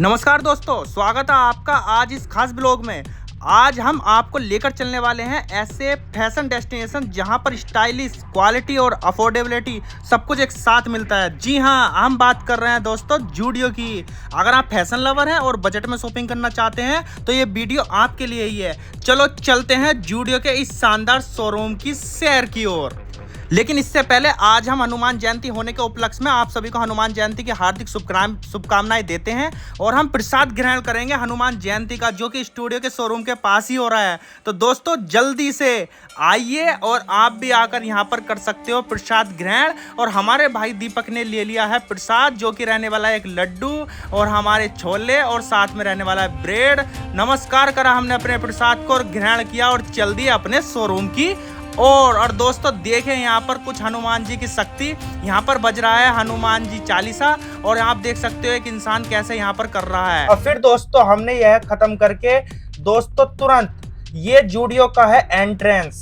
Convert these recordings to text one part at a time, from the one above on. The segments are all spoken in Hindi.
नमस्कार दोस्तों, स्वागत है आपका आज इस खास ब्लॉग में। आज हम आपको लेकर चलने वाले हैं ऐसे फैशन डेस्टिनेशन जहां पर स्टाइलिश, क्वालिटी और अफोर्डेबिलिटी सब कुछ एक साथ मिलता है। जी हां, हम बात कर रहे हैं दोस्तों जूडियो की। अगर आप फैशन लवर हैं और बजट में शॉपिंग करना चाहते हैं तो ये वीडियो आपके लिए ही है। चलो चलते हैं जूडियो के इस शानदार शोरूम की सैर की ओर। लेकिन इससे पहले आज हम हनुमान जयंती होने के उपलक्ष्य में आप सभी को हनुमान जयंती की हार्दिक शुभकामनाएं देते हैं और हम प्रसाद ग्रहण करेंगे हनुमान जयंती का, जो कि स्टूडियो के शोरूम के पास ही हो रहा है। तो दोस्तों जल्दी से आइए और आप भी आकर यहाँ पर कर सकते हो प्रसाद ग्रहण। और हमारे भाई दीपक ने ले लिया है प्रसाद, जो कि रहने वाला है एक लड्डू और हमारे छोले और साथ में रहने वाला है ब्रेड। नमस्कार करा हमने अपने प्रसाद को और ग्रहण किया और चल दिए अपने शोरूम की और दोस्तों देखें यहाँ पर कुछ हनुमान जी की शक्ति। यहाँ पर बज रहा है हनुमान जी चालीसा और आप देख सकते हो एक इंसान कैसे यहाँ पर कर रहा है। और फिर दोस्तों हमने यह खत्म करके दोस्तों तुरंत ये जूडियो का है एंट्रेंस।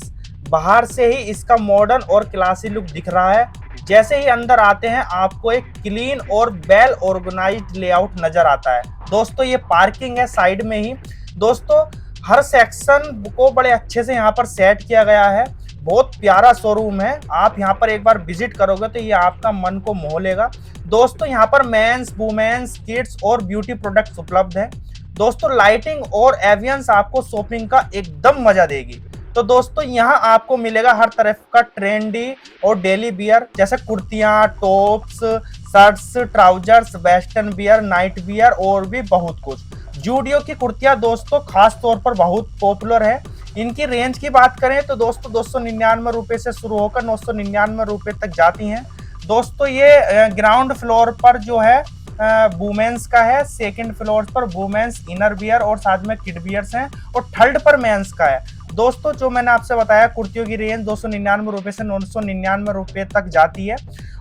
बाहर से ही इसका मॉडर्न और क्लासी लुक दिख रहा है। जैसे ही अंदर आते हैं आपको एक क्लीन और वेल ऑर्गेनाइज्ड लेआउट नजर आता है। दोस्तों ये पार्किंग है साइड में ही। दोस्तों हर सेक्शन को बड़े अच्छे से यहाँ पर सेट किया गया है। बहुत प्यारा शोरूम है। आप यहाँ पर एक बार विजिट करोगे तो ये आपका मन को मोह लेगा। दोस्तों यहाँ पर मेंस, वुमेन्स, किड्स और ब्यूटी प्रोडक्ट्स उपलब्ध है। दोस्तों लाइटिंग और एवियंस आपको शॉपिंग का एकदम मजा देगी। तो दोस्तों यहाँ आपको मिलेगा हर तरह का ट्रेंडी और डेली वियर, जैसे कुर्तियाँ, tops, shirts, trousers, western wear, night wear और भी बहुत कुछ। जूडियो की कुर्तियाँ दोस्तों खास तौर पर बहुत पॉपुलर है। इनकी रेंज की बात करें तो दोस्तों 299 रुपये से शुरू होकर 999 रुपये तक जाती हैं। दोस्तों ये ग्राउंड फ्लोर पर जो है वुमेन्स का है, सेकंड फ्लोर पर वुमेन्स इनर वियर और साथ में किड वियर्स हैं और थर्ड पर मेंस का है। दोस्तों जो मैंने आपसे बताया कुर्तियों की रेंज 299 रुपये से 999 रुपये तक जाती है।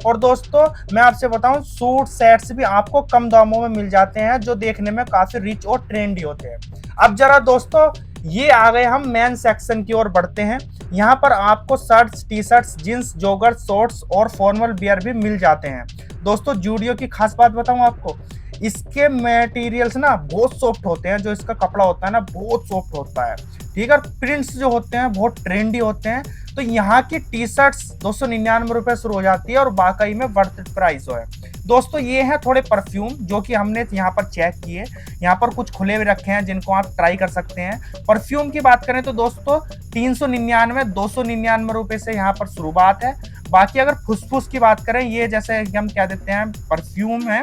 और दोस्तों मैं आपसे बताऊं सूट सेट्स भी आपको कम दामों में मिल जाते हैं, जो देखने में काफी रिच और ट्रेंडी होते हैं। अब जरा दोस्तों ये आ गए हम मेन सेक्शन की ओर बढ़ते हैं। यहाँ पर आपको shirts, T shirts, jeans, joggers, shorts और फॉर्मल वियर भी मिल जाते हैं। दोस्तों जूडियो की खास बात बताऊं आपको, इसके मटेरियल्स ना बहुत सॉफ्ट होते हैं। जो इसका कपड़ा होता है ना बहुत सॉफ्ट होता है, ठीक है। प्रिंट्स जो होते हैं बहुत ट्रेंडी होते हैं। तो यहाँ की टी शर्ट्स 299 रुपये शुरू हो जाती है और वाकई में वर्थ प्राइस है। दोस्तों ये है थोड़े परफ्यूम जो कि हमने यहाँ पर चेक किए। यहाँ पर कुछ खुले हुए रखे हैं जिनको आप ट्राई कर सकते हैं। परफ्यूम की बात करें तो दोस्तों 399, 299 रुपये से यहाँ पर शुरुआत है। बाकी अगर फुसफुस की बात करें, ये जैसे हम क्या देते हैं परफ्यूम है,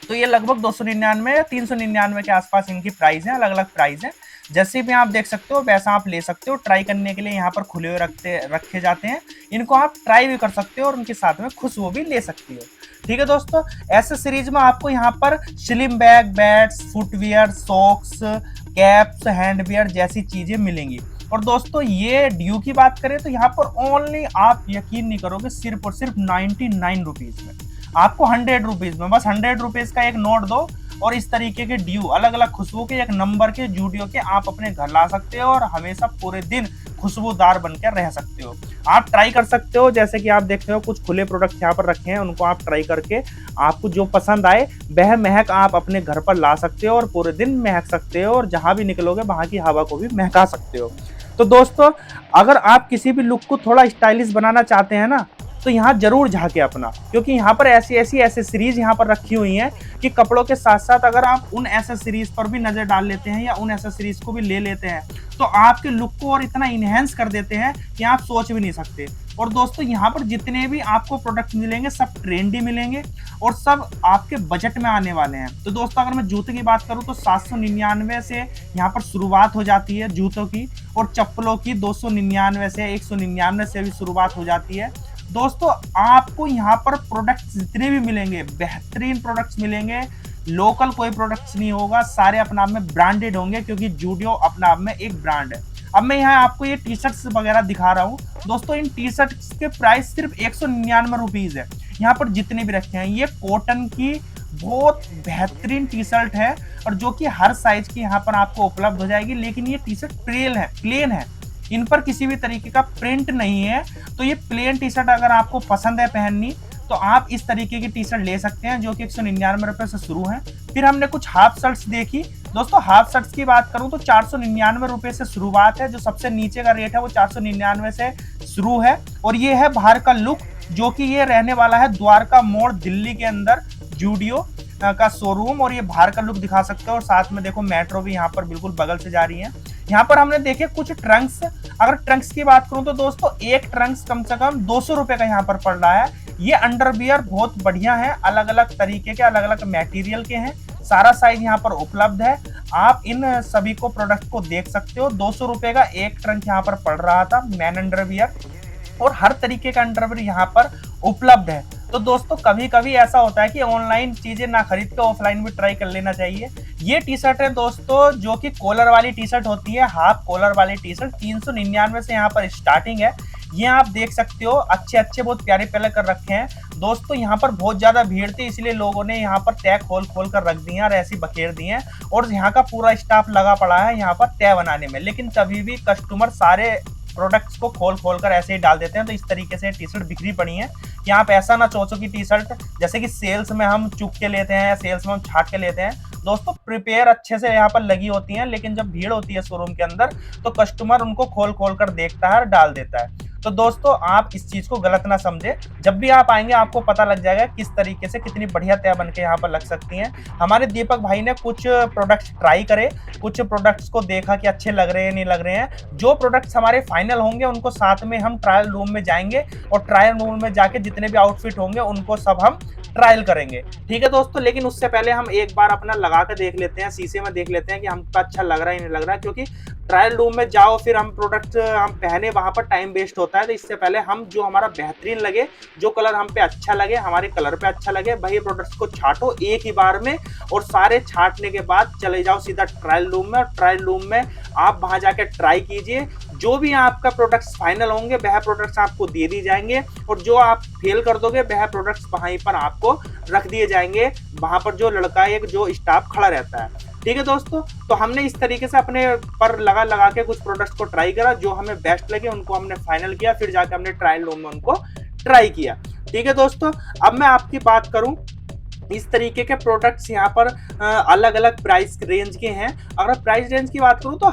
तो ये लगभग 299 या 399 के आसपास इनकी प्राइस है, अलग अलग प्राइस है। जैसे भी आप देख सकते हो वैसा आप ले सकते हो। ट्राई करने के लिए यहाँ पर खुले हुए रखे जाते हैं, इनको आप ट्राई भी कर सकते हो और उनके साथ में खुशबू भी ले सकती हो। ठीक है दोस्तों, ऐसे सीरीज में आपको यहाँ पर slim bag, belts, footwear, socks, caps, handwear जैसी चीजें मिलेंगी। और दोस्तों ये ड्यू की बात करें तो यहाँ पर ओनली, आप यकीन नहीं करोगे, सिर्फ और सिर्फ 99 रुपीज में आपको 100 रुपीज में, बस 100 रुपीज का एक नोट दो और इस तरीके के ड्यू अलग अलग खुशबू के एक नंबर के जूडियो के आप अपने घर ला सकते हो और हमेशा पूरे दिन खुशबूदार बनकर रह सकते हो। आप ट्राई कर सकते हो, जैसे कि आप देखते हो कुछ खुले प्रोडक्ट यहाँ पर रखे हैं, उनको आप ट्राई करके आपको जो पसंद आए वह महक आप अपने घर पर ला सकते हो और पूरे दिन महक सकते हो और जहां भी निकलोगे वहां की हवा को भी महका सकते हो। तो दोस्तों अगर आप किसी भी लुक को थोड़ा स्टाइलिश बनाना चाहते हैं ना, तो यहाँ जरूर झाके अपना, क्योंकि यहाँ पर ऐसी ऐसी एसेसरीज यहाँ पर रखी हुई हैं कि कपड़ों के साथ साथ अगर आप उन एसेसरीज पर भी नजर डाल लेते हैं या उन एसेसरीज को भी ले लेते हैं तो आपके लुक को और इतना इनहेंस कर देते हैं कि आप सोच भी नहीं सकते। और दोस्तों यहाँ पर जितने भी आपको प्रोडक्ट मिलेंगे सब ट्रेंडी मिलेंगे और सब आपके बजट में आने वाले हैं। तो दोस्तों अगर मैं जूते की बात करूँ तो 799 से यहाँ पर शुरुआत हो जाती है जूतों की, और चप्पलों की 299 से 199 से भी शुरुआत हो जाती है। दोस्तों आपको यहाँ पर प्रोडक्ट्स जितने भी मिलेंगे बेहतरीन प्रोडक्ट्स मिलेंगे, लोकल कोई प्रोडक्ट्स नहीं होगा, सारे अपने आप में ब्रांडेड होंगे क्योंकि जूडियो अपने आप में एक ब्रांड है। अब मैं यहाँ आपको ये टी शर्ट्स वगैरह दिखा रहा हूँ दोस्तों, इन टी शर्ट्स के प्राइस सिर्फ 199 रुपीज है। यहाँ पर जितने भी रखे हैं ये कॉटन की बहुत बेहतरीन टी शर्ट है और जो कि हर साइज की यहाँ पर आपको उपलब्ध हो जाएगी। लेकिन ये टी शर्ट प्लेन है, इन पर किसी भी तरीके का प्रिंट नहीं है। तो ये प्लेन टी शर्ट अगर आपको पसंद है पहननी तो आप इस तरीके की टी शर्ट ले सकते हैं जो कि 199 रुपए से शुरू है। फिर हमने कुछ हाफ शर्ट्स देखी दोस्तों, हाफ शर्ट्स की बात करूं तो 499 रुपए से शुरुआत है, जो सबसे नीचे का रेट है वो 499 से शुरू है। और ये है बाहर का लुक, जो कि ये रहने वाला है द्वारका मोड़ दिल्ली के अंदर जूडियो का शोरूम, और ये बाहर का लुक दिखा सकते हो। और साथ में देखो मेट्रो भी यहाँ पर बिल्कुल बगल से जा रही है। यहाँ पर हमने देखे कुछ ट्रंक्स, अगर ट्रंक्स की बात करूं तो दोस्तों एक ट्रंक्स कम से कम 200 रुपए का यहाँ पर पड़ रहा है। ये अंडरवियर बहुत बढ़िया है, अलग अलग तरीके के, अलग अलग मटेरियल के हैं, सारा साइज यहाँ पर उपलब्ध है। आप इन सभी को प्रोडक्ट को देख सकते हो। 200 रुपए का एक ट्रंक यहाँ पर पड़ रहा था मैन अंडरवियर, और हर तरीके का अंडरवियर यहाँ पर उपलब्ध है। तो दोस्तों कभी कभी ऐसा होता है कि ऑनलाइन चीजें ना खरीद के ऑफलाइन भी ट्राई कर लेना चाहिए। ये टी शर्ट है दोस्तों जो कि कॉलर वाली टी शर्ट होती है, हाफ कॉलर वाली टी शर्ट 399 से यहाँ पर स्टार्टिंग है। ये आप देख सकते हो, अच्छे अच्छे बहुत प्यारे प्यारे कर रखे हैं दोस्तों। यहाँ पर बहुत ज्यादा भीड़ थी इसलिए लोगों ने यहाँ पर तय खोल कर रख दी है और ऐसी बखेर दी है, और यहाँ का पूरा स्टाफ लगा पड़ा है यहाँ पर तय बनाने में। लेकिन कभी भी कस्टमर सारे प्रोडक्ट्स को खोल कर ऐसे ही डाल देते हैं, तो इस तरीके से टी शर्ट बिखरी पड़ी है कि आप ऐसा ना सोचो कि टी शर्ट जैसे कि सेल्स में हम चुप के लेते हैं या सेल्स में हम छाट के लेते हैं। दोस्तों प्रिपेयर अच्छे से यहाँ पर लगी होती हैं, लेकिन जब भीड़ होती है शोरूम के अंदर तो कस्टमर उनको खोल कर देखता है और डाल देता है। तो दोस्तों आप इस चीज को गलत ना समझे, जब भी आप आएंगे आपको पता लग जाएगा किस तरीके से कितनी बढ़िया तय बन के यहाँ पर लग सकती हैं। हमारे दीपक भाई ने कुछ प्रोडक्ट्स ट्राई करे, कुछ प्रोडक्ट्स को देखा कि अच्छे लग रहे हैं नहीं लग रहे हैं। जो प्रोडक्ट्स हमारे फाइनल होंगे उनको साथ में हम ट्रायल रूम में जाएंगे और ट्रायल रूम में जाके जितने भी आउटफिट होंगे उनको सब हम ट्रायल करेंगे। ठीक है दोस्तों, लेकिन उससे पहले हम एक बार अपना लगा कर देख लेते हैं, शीशे में देख लेते हैं कि हमको अच्छा लग रहा है नहीं लग रहा है, क्योंकि ट्रायल रूम में जाओ फिर हम प्रोडक्ट हम पहने वहां पर टाइम वेस्ट होता है। तो इससे पहले हम जो हमारा बेहतरीन लगे, जो कलर हम पे अच्छा लगे, हमारे कलर पे अच्छा लगे, वही प्रोडक्ट्स को छाटो एक ही बार में, और सारे छाटने के बाद चले जाओ सीधा ट्रायल रूम में। और ट्रायल रूम में आप वहां जाके ट्राई कीजिए, जो भी आपका प्रोडक्ट्स फाइनल होंगे वह प्रोडक्ट्स आपको दे दी जाएंगे, और जो आप फेल कर दोगे वह प्रोडक्ट्स वहीं पर आपको रख दिए जाएंगे, वहां पर जो लड़का एक जो स्टाफ खड़ा रहता है। ठीक है दोस्तों, तो हमने इस तरीके से अपने पर लगा के कुछ प्रोडक्ट्स को ट्राई करा, जो हमें बेस्ट लगे उनको हमने फाइनल किया, फिर जाके हमने ट्रायल रूम में उनको ट्राई किया। ठीक है दोस्तों, अब मैं आपकी बात करूं, इस तरीके के प्रोडक्ट्स यहाँ पर अलग अलग प्राइस रेंज के हैं। अगर प्राइस रेंज की बात करूँ तो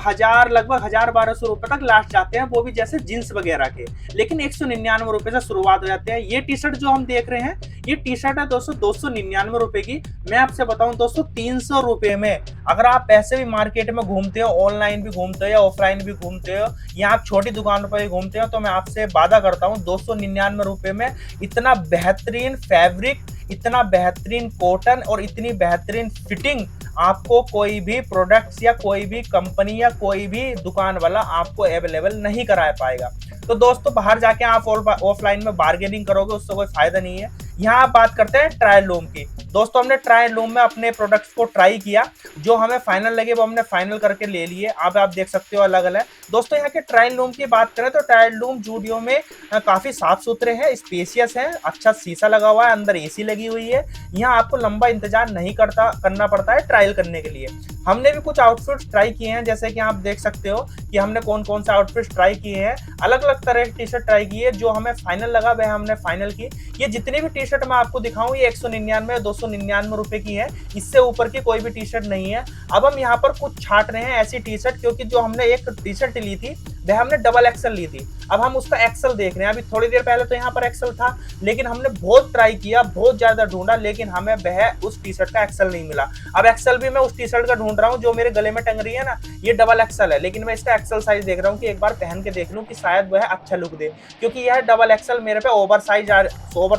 लगभग 1000-1200 रुपए तक लास्ट जाते हैं, वो भी जैसे जींस वगैरह के, लेकिन 199 रुपए से शुरुआत हो जाते हैं। ये टी शर्ट जो हम देख रहे हैं ये टी शर्ट है दोस्तों 299 रुपए की। मैं आपसे बताऊं दोस्तों 300 रुपए में अगर आप ऐसे भी मार्केट में घूमते हो, ऑनलाइन भी घूमते हो या ऑफलाइन भी घूमते हो, या आप छोटी दुकानों पर भी घूमते हो, तो मैं आपसे वादा करता हूँ 299 रुपए में इतना बेहतरीन फैब्रिक, इतना बेहतरीन कॉटन और इतनी बेहतरीन फिटिंग आपको कोई भी प्रोडक्ट्स या कोई भी कंपनी या कोई भी दुकान वाला आपको अवेलेबल नहीं करा पाएगा। तो दोस्तों बाहर जाके आप ऑफलाइन में बार्गेनिंग करोगे, उससे कोई फायदा नहीं है। यहाँ आप बात करते हैं ट्रायल रूम की। दोस्तों हमने ट्रायल रूम में अपने प्रोडक्ट्स को ट्राई किया, जो हमें फाइनल लगे वो हमने फाइनल करके ले लिए। अब आप देख सकते हो अलग अलग। दोस्तों यहाँ के ट्रायल रूम की बात करें तो ट्रायल रूम जूडियो में काफी साफ सुथरे हैं, स्पेशियस है, अच्छा शीशा लगा हुआ है, अंदर एसी लगी हुई है। यहाँ आपको लंबा इंतजार नहीं करना पड़ता है ट्रायल करने के लिए। हमने भी कुछ आउटफिट्स ट्राई किए हैं, जैसे कि आप देख सकते हो कि हमने कौन कौन से आउटफिट्स ट्राई किए हैं। अलग अलग तरह की टी शर्ट ट्राई की है, जो हमें फाइनल लगा वह हमने फाइनल की। ये जितनी भी टी शर्ट मैं आपको दिखाऊं ये 199 299 रुपए की है, इससे ऊपर की कोई भी टी शर्ट नहीं है। अब हम यहाँ पर कुछ छाट रहे हैं ऐसी टी शर्ट, क्योंकि जो हमने एक टी शर्ट ली थी वह हमने डबल एक्सल ली थी, अब हम उसका एक्सल देख रहे हैं। अभी थोड़ी देर पहले तो यहाँ पर एक्सल था, लेकिन हमने बहुत ट्राई किया, बहुत ज्यादा ढूंढा, लेकिन हमें वह उस टी शर्ट का एक्सल नहीं मिला। अब एक्सल भी मैं उस टी शर्ट का ढूंढ रहा हूँ जो मेरे गले में टंग रही है ना, ये डबल एक्सल है, लेकिन मैं इसका एक्सल साइज देख रहा हूँ कि एक बार पहन के देख लूँ कि शायद वह अच्छा लुक दे, क्योंकि यह डबल एक्सल मेरे पे ओवर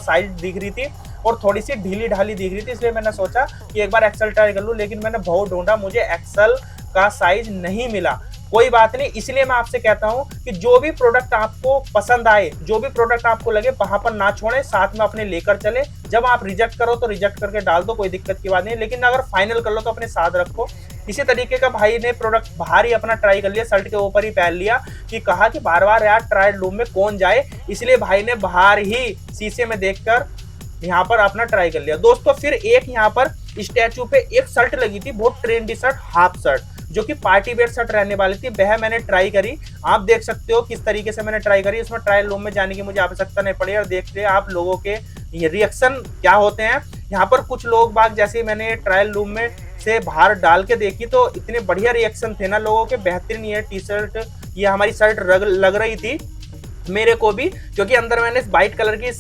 साइज दिख रही थी और थोड़ी सी ढीली ढाली दिख रही थी, इसलिए मैंने सोचा कि एक बार एक्सल ट्राई कर लूं। लेकिन मैंने बहुत ढूंढा, मुझे एक्सल का साइज नहीं मिला। कोई बात नहीं, इसलिए मैं आपसे कहता हूं कि जो भी प्रोडक्ट आपको पसंद आए, जो भी प्रोडक्ट आपको लगे, वहां पर ना छोड़े, साथ में अपने लेकर चले। जब आप रिजेक्ट करो तो रिजेक्ट करके डाल दो, कोई दिक्कत की बात नहीं, लेकिन अगर फाइनल कर लो तो अपने साथ रखो। इसी तरीके का भाई ने प्रोडक्ट बाहर ही अपना ट्राई कर लिया, शर्ट के ऊपर ही पहन लिया, कि कहा कि बार बार यार ट्रायल रूम में कौन जाए, इसलिए भाई ने बाहर ही शीशे में देखकर यहाँ पर अपना ट्राई कर लिया। दोस्तों फिर एक यहाँ पर स्टैचू पे एक शर्ट लगी थी, बहुत ट्रेंडी शर्ट, हाफ शर्ट, जो कि पार्टी वेयर शर्ट रहने वाली थी, वह मैंने ट्राई करी। आप देख सकते हो किस तरीके से मैंने ट्राई करी, इसमें ट्रायल रूम में जाने की मुझे आवश्यकता नहीं पड़ी। और देखते हैं आप लोगों के ये रिएक्शन क्या होते हैं। यहाँ पर कुछ लोग बाग, जैसे मैंने ट्रायल रूम में से बाहर डाल के देखी तो इतने बढ़िया रिएक्शन थे ना लोगों के, बेहतरीन ये टी शर्ट, ये हमारी शर्ट लग रही थी मेरे को भी, क्योंकि अंदर मैंने व्हाइट कलर की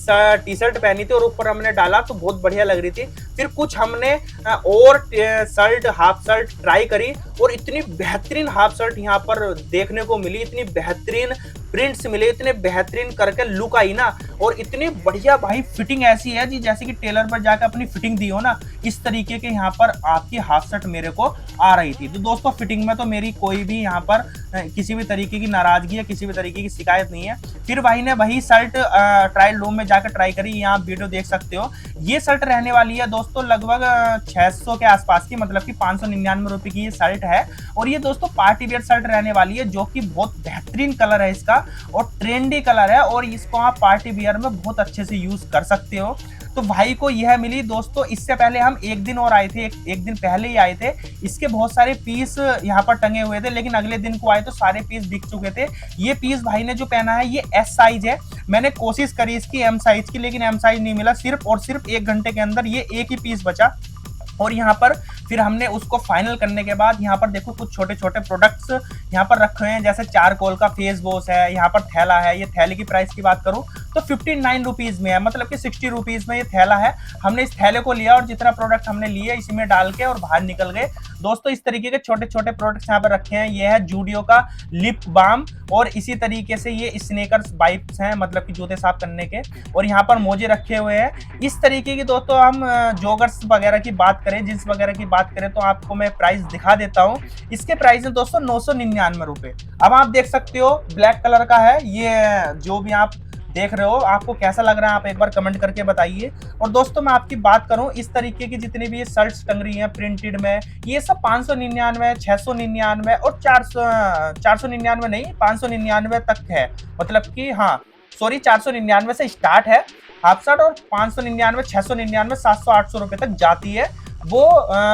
टी शर्ट पहनी थी और ऊपर हमने डाला तो बहुत बढ़िया लग रही थी। फिर कुछ हमने और शर्ट, हाफ शर्ट ट्राई करी और इतनी बेहतरीन हाफ शर्ट यहाँ पर देखने को मिली, इतनी बेहतरीन प्रिंट्स मिले, इतने बेहतरीन करके लुक आई ना, और इतनी बढ़िया भाई फिटिंग ऐसी है जी जैसे कि टेलर पर जाकर अपनी फिटिंग दी हो ना, इस तरीके के यहाँ पर आपकी हाफ शर्ट मेरे को आ रही थी। तो दोस्तों फिटिंग में तो मेरी कोई भी यहाँ पर किसी भी तरीके की नाराजगी या किसी भी तरीके की शिकायत नहीं है। फिर भाई ने वही शर्ट ट्रायल रूम में जाकर ट्राई करी, यहाँ आप वीडियो देख सकते हो। ये शर्ट रहने वाली है दोस्तों लगभग 600 के आसपास की, मतलब कि 599 रुपए की ये शर्ट है। और ये दोस्तों पार्टी वेयर शर्ट रहने वाली है, जो कि बहुत बेहतरीन कलर है इसका और ट्रेंडी कलर है, और इसको आप पार्टी वेयर में बहुत अच्छे से यूज कर सकते हो। तो भाई को यह मिली दोस्तों। इससे पहले हम एक दिन और आए थे, एक दिन पहले ही आए थे, इसके बहुत सारे पीस यहाँ पर टंगे हुए थे, लेकिन अगले दिन को आए तो सारे पीस बिक चुके थे। ये पीस भाई ने जो पहना है ये एस साइज है, मैंने कोशिश करी इसकी एम साइज की, लेकिन एम साइज नहीं मिला। सिर्फ और सिर्फ 1 घंटे के अंदर ये एक ही पीस बचा। और यहाँ पर फिर हमने उसको फाइनल करने के बाद यहाँ पर देखो कुछ छोटे छोटे प्रोडक्ट्स यहाँ पर रखे हुए हैं, जैसे चारकोल का फेस वॉश है, यहाँ पर थैला है। ये थैले की प्राइस की बात करूँ तो 59 रुपीज में है, मतलब कि 60 रुपीज में ये थैला है। हमने इस थैले को लिया और जितना प्रोडक्ट हमने लिए इसी में डाल के और बाहर निकल गए। दोस्तों इस तरीके के छोटे छोटे प्रोडक्ट्स यहाँ पर रखे हैं। ये है जूडियो का लिप बाम, और इसी तरीके से ये स्नेकर्स वाइप्स हैं, मतलब कि जूते साफ करने के, और यहाँ पर मोजे रखे हुए हैं। इस तरीके की दोस्तों हम जॉगर्स वगैरह की बात करें, जींस वगैरह की बात करें तो आपको मैं प्राइस दिखा देता हूँ। इसके प्राइस है दोस्तों 999 रुपए। अब आप देख सकते हो ब्लैक कलर का है ये, जो भी आप देख रहे हो आपको कैसा लग रहा है आप एक बार कमेंट करके बताइए। और दोस्तों मैं आपकी बात करूं, इस तरीके की जितनी भी शर्ट्स टंग रही हैं प्रिंटेड में, ये सब 599, 699 और 499 नहीं, 599 तक है, मतलब कि हाँ सॉरी 499 से स्टार्ट है हाफ शर्ट, और 599, 699, 700, 800 रुपए तक जाती है। वो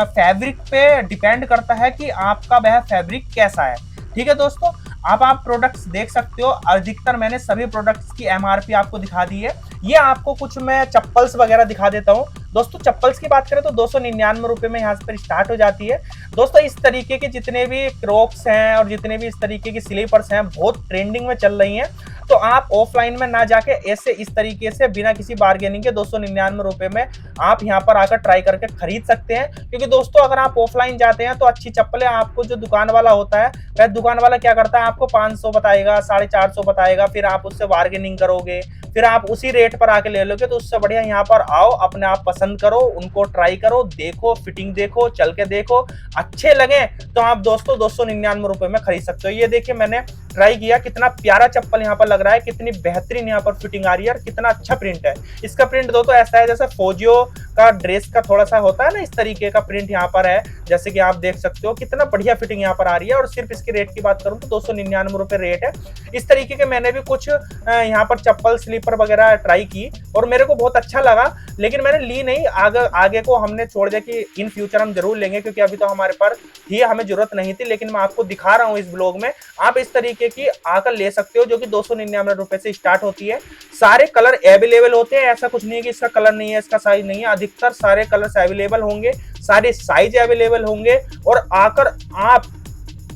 फैब्रिक पे डिपेंड करता है कि आपका वह फैब्रिक कैसा है। ठीक है दोस्तों, अब आप प्रोडक्ट्स देख सकते हो। अधिकतर मैंने सभी प्रोडक्ट्स की एमआरपी आपको दिखा दी है। ये आपको कुछ मैं चप्पल्स वगैरह दिखा देता हूँ। दोस्तों चप्पल्स की बात करें तो 299 रुपए में यहाँ पर स्टार्ट हो जाती है। दोस्तों इस तरीके के जितने भी क्रॉक्स हैं और जितने भी इस तरीके की स्लीपर्स हैं बहुत ट्रेंडिंग में चल रही हैं। तो आप ऑफलाइन में ना जाके ऐसे इस तरीके से बिना किसी बार्गेनिंग के 299 रुपए में आप यहाँ पर आकर ट्राई करके खरीद सकते हैं। क्योंकि दोस्तों अगर आप ऑफलाइन जाते हैं तो अच्छी चप्पलें आपको जो दुकान वाला होता है, वह दुकान वाला क्या करता है, आपको 500 बताएगा, 450 बताएगा, फिर आप उससे बार्गेनिंग करोगे, फिर आप उसी रेट पर आके ले लोगे। तो उससे बढ़िया यहाँ पर आओ, अपने आप पसंद करो, उनको ट्राई करो, देखो, फिटिंग देखो, चल के देखो, अच्छे लगे तो आप दोस्तों 299 रुपए में खरीद सकते हो। ये देखिए मैंने ट्राई किया, कितना प्यारा चप्पल यहाँ पर लग रहा है, कितनी बेहतरीन यहाँ पर फिटिंग आ रही है और कितना अच्छा प्रिंट है। इसका प्रिंट दोस्तों ऐसा है जैसे फौजियों का ड्रेस का थोड़ा सा होता है ना, इस तरीके का प्रिंट यहाँ पर है, जैसे कि आप देख सकते हो कितना बढ़िया फिटिंग यहाँ पर आ रही है। और सिर्फ इसके रेट की बात करूं तो 299 रुपए रेट है। इस तरीके के मैंने भी कुछ यहाँ पर चप्पल स्लीपर वगैरह ट्राई की और मेरे को बहुत अच्छा लगा, लेकिन मैंने ली नहीं। आगे को हमने छोड़ दिया कि इन फ्यूचर हम जरूर लेंगे, क्योंकि अभी तो हमारे पास ही हमें जरूरत नहीं थी। लेकिन मैं आपको दिखा रहा हूँ इस ब्लॉग में, आप इस तरीके की आकर ले सकते हो, जो कि 299 रुपए से स्टार्ट होती है। सारे कलर अवेलेबल होते हैं, ऐसा कुछ नहीं है कि इसका कलर नहीं है, इसका साइज नहीं है, अधिकतर सारे कलर्स अवेलेबल होंगे, सारे साइज अवेलेबल होंगे और आकर आप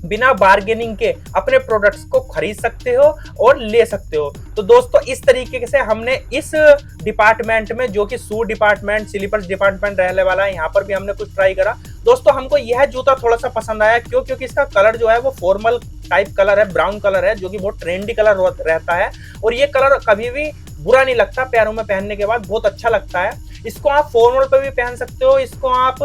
बिना बार्गेनिंग के अपने प्रोडक्ट्स को खरीद सकते हो और ले सकते हो। तो दोस्तों इस तरीके से हमने इस डिपार्टमेंट में, जो कि शू डिपार्टमेंट, स्लीपर्स डिपार्टमेंट रहने वाला है, यहाँ पर भी हमने कुछ ट्राई करा। दोस्तों हमको यह जूता थोड़ा सा पसंद आया, क्यों? क्योंकि इसका कलर जो है वो फॉर्मल टाइप कलर है, ब्राउन कलर है, जो कि बहुत ट्रेंडी कलर रहता है और ये कलर कभी भी बुरा नहीं लगता, पैरों में पहनने के बाद बहुत अच्छा लगता है। इसको आप फॉर्मल पे भी पहन सकते हो, इसको आप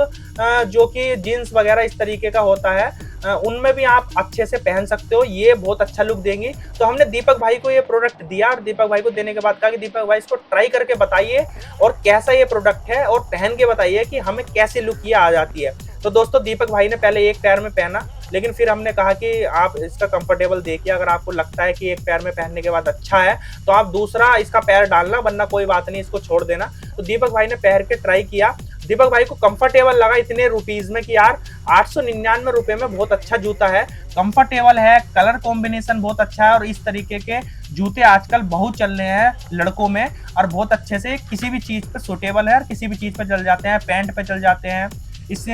जो कि जीन्स वगैरह इस तरीके का होता है उनमें भी आप अच्छे से पहन सकते हो, ये बहुत अच्छा लुक देंगी। तो हमने दीपक भाई को ये प्रोडक्ट दिया और दीपक भाई को देने के बाद कहा कि दीपक भाई इसको ट्राई करके बताइए और कैसा ये प्रोडक्ट है और पहन के बताइए कि हमें कैसी लुक ये आ जाती है। तो दोस्तों दीपक भाई ने पहले एक पैर में पहना, लेकिन फिर हमने कहा कि आप इसका कंफर्टेबल देखिए, अगर आपको लगता है कि एक पैर में पहनने के बाद अच्छा है तो आप दूसरा इसका पैर डालना, वरना कोई बात नहीं, इसको छोड़ देना। तो दीपक भाई ने पहन के ट्राई किया, दीपक भाई को कंफर्टेबल लगा इतने रुपीज में कि यार 899 रुपए में बहुत अच्छा जूता है, कंफर्टेबल है, कलर कॉम्बिनेशन बहुत अच्छा है और इस तरीके के जूते आजकल बहुत चल रहे हैं लड़कों में और बहुत अच्छे से किसी भी चीज पे सूटेबल है और किसी भी चीज पे चल जाते हैं, पैंट पे चल जाते हैं, इस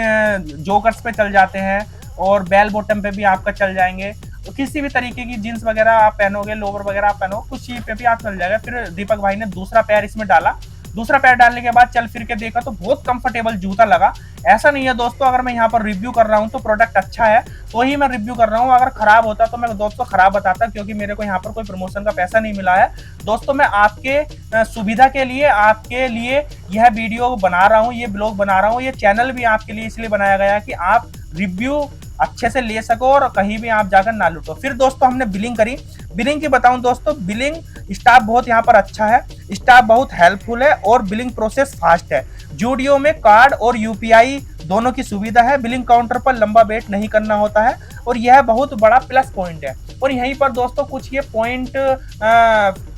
जोकर्स पे चल जाते हैं और बेल बॉटम पे भी आपका चल जाएंगे। तो किसी भी तरीके की जींस वगैरह आप पहनोगे, लोवर वगैरह आप पहनोगे, कुछ चीज पे भी आप चल जाएगा। फिर दीपक भाई ने दूसरा पैर इसमें डाला, दूसरा पैर डालने के बाद चल फिर के देखा तो बहुत कंफर्टेबल जूता लगा। ऐसा नहीं है दोस्तों, अगर मैं यहाँ पर रिव्यू कर रहा हूँ तो प्रोडक्ट अच्छा है तो ही मैं रिव्यू कर रहा हूँ, अगर खराब होता तो मैं दोस्तों खराब बताता, क्योंकि मेरे को यहाँ पर कोई प्रमोशन का पैसा नहीं मिला है। दोस्तों मैं आपके सुविधा के लिए, आपके लिए यह वीडियो बना रहा हूँ, ये ब्लॉग बना रहा हूँ, ये चैनल भी आपके लिए इसलिए बनाया गया है कि आप रिव्यू अच्छे से ले सको और कहीं भी आप जाकर ना लूटो। फिर दोस्तों हमने बिलिंग करी, बिलिंग की बताऊं दोस्तों, बिलिंग स्टाफ बहुत यहाँ पर अच्छा है, स्टाफ बहुत हेल्पफुल है और बिलिंग प्रोसेस फास्ट है। जूडियो में कार्ड और यूपीआई दोनों की सुविधा है, बिलिंग काउंटर पर लंबा वेट नहीं करना होता है और यह बहुत बड़ा प्लस पॉइंट है। और यहीं पर दोस्तों कुछ ये पॉइंट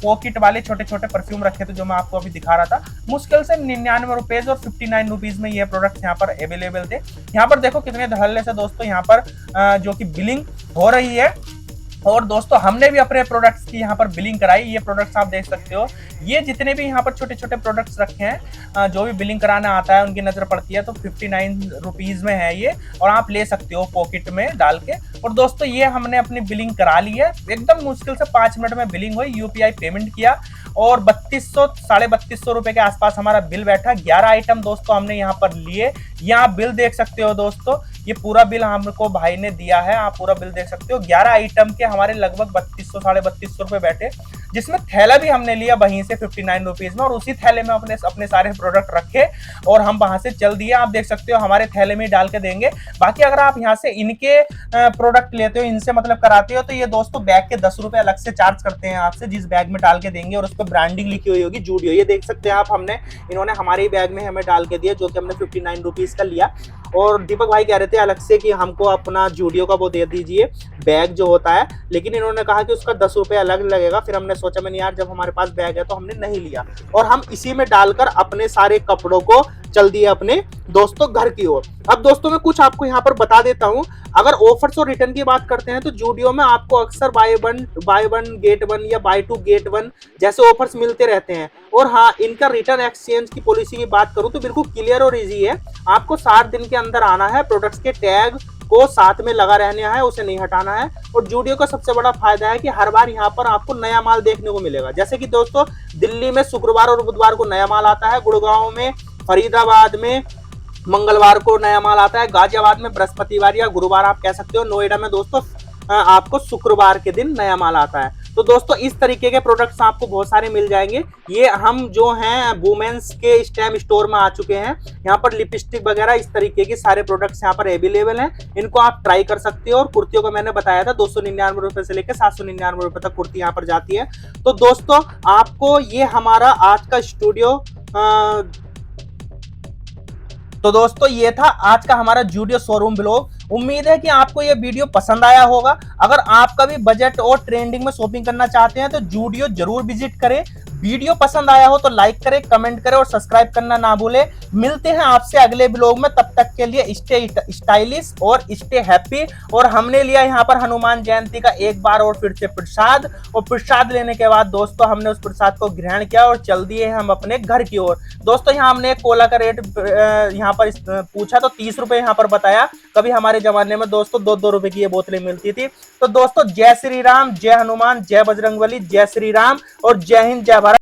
पॉकेट वाले छोटे छोटे परफ्यूम रखे थे जो मैं आपको अभी दिखा रहा था, मुश्किल से 99 रुपीज और 59 रुपीज में ये प्रोडक्ट्स यहाँ पर अवेलेबल थे। यहाँ पर देखो कितने धड़ल्ले से दोस्तों यहाँ पर जो कि बिलिंग हो रही है और दोस्तों हमने भी अपने प्रोडक्ट्स की यहाँ पर बिलिंग कराई। ये प्रोडक्ट्स आप देख सकते हो, ये जितने भी यहाँ पर छोटे छोटे प्रोडक्ट्स रखे हैं जो भी बिलिंग कराना आता है उनकी नजर पड़ती है तो 59 रुपीज में है ये और आप ले सकते हो पॉकेट में डाल के। और दोस्तों ये हमने अपनी बिलिंग करा ली है, एकदम मुश्किल से 5 मिनट में बिलिंग हुई, यूपीआई पेमेंट किया और 3200 रुपए के आसपास हमारा बिल बैठा। 11 आइटम दोस्तों हमने यहाँ पर लिए, यहाँ आप बिल देख सकते हो दोस्तों, ये पूरा बिल हमको भाई ने दिया है, आप पूरा बिल देख सकते हो। 11 आइटम के हमारे लगभग 3200-3250 रुपए बैठे, जिसमें थैला भी हमने लिया वहीं से 59 रुपीज में और उसी थैले में अपने सारे प्रोडक्ट रखे और हम वहां से चल दिए। आप देख सकते हो हमारे थैले में डाल के देंगे। बाकी अगर आप यहाँ से इनके प्रोडक्ट लेते हो, इनसे मतलब कराते हो, तो ये दोस्तों बैग के 10 रुपए अलग से चार्ज करते हैं आपसे, जिस बैग में डाल के देंगे और उस पर ब्रांडिंग लिखी हुई होगी जूडियो। ये देख सकते हैं आप, इन्होंने हमारे बैग में हमें डाल के दिया जो कि हमने 59 रुपीज का लिया। और दीपक भाई कह रहे थे अलग से कि हमको अपना जूडियो का वो दे दीजिए बैग जो होता है, लेकिन इन्होंने कहा कि उसका 10 रुपए अलग लगेगा। फिर हमने सोचा मैंने यार जब हमारे पास बैग है तो हमने नहीं लिया और हम इसी में डालकर अपने सारे कपड़ों को चल दिए अपने दोस्तों घर की ओर। अब दोस्तों मैं कुछ आपको यहाँ पर बता देता हूँ, अगर ऑफर्स और रिटर्न की बात करते हैं तो जूडियो में आपको अक्सर बाय वन गेट वन या बाय 2 गेट 1 जैसे ऑफर्स मिलते रहते हैं। और हाँ, इनका रिटर्न एक्सचेंज की पॉलिसी की बात करूँ तो बिल्कुल क्लियर और इजी है। आपको 7 दिन के अंदर आना है, प्रोडक्ट्स के टैग को साथ में लगा रहना है, उसे नहीं हटाना है। और जूडियो का सबसे बड़ा फायदा है कि हर बार यहाँ पर आपको नया माल देखने को मिलेगा। जैसे कि दोस्तों दिल्ली में शुक्रवार और बुधवार को नया माल आता है, गुड़गांव में, फरीदाबाद में मंगलवार को नया माल आता है, गाजियाबाद में बृहस्पतिवार या गुरुवार आप कह सकते हो, नोएडा में दोस्तों आपको शुक्रवार के दिन नया माल आता है। तो दोस्तों इस तरीके के प्रोडक्ट्स आपको बहुत सारे मिल जाएंगे। ये हम जो हैं वुमेन्स के स्टैम स्टोर में आ चुके हैं। यहाँ पर लिपस्टिक वगैरह इस तरीके के सारे प्रोडक्ट्स यहाँ पर अवेलेबल हैं, इनको आप ट्राई कर सकते हो। और कुर्तियों को मैंने बताया था 299 रुपए से लेकर 799 रुपए तक कुर्ती यहाँ पर जाती है। तो दोस्तों आपको ये हमारा आज का स्टूडियो तो दोस्तों ये था आज का हमारा जूडियो शोरूम ब्लॉग। उम्मीद है कि आपको ये वीडियो पसंद आया होगा। अगर आपका भी बजट और ट्रेंडिंग में शॉपिंग करना चाहते हैं तो जूडियो जरूर विजिट करें। वीडियो पसंद आया हो तो लाइक करें, कमेंट करें और सब्सक्राइब करना ना भूलें। मिलते हैं आपसे अगले ब्लॉग में, तब तक के लिए स्टे स्टाइलिश और स्टे हैप्पी। और हमने लिया यहाँ पर हनुमान जयंती का एक बार और फिर से प्रसाद, और प्रसाद लेने के बाद दोस्तों हमने उस प्रसाद को ग्रहण किया और चल दिए हम अपने घर की ओर। दोस्तों यहाँ हमने कोला का रेट यहाँ पर पूछा तो 30 रुपए यहाँ पर बताया। कभी हमारे जमाने में दोस्तों 2-2 रुपए की ये बोतलें मिलती थी। तो दोस्तों जय श्री राम, जय हनुमान, जय बजरंगबली, जय श्री राम और जय हिंद, जय भारत।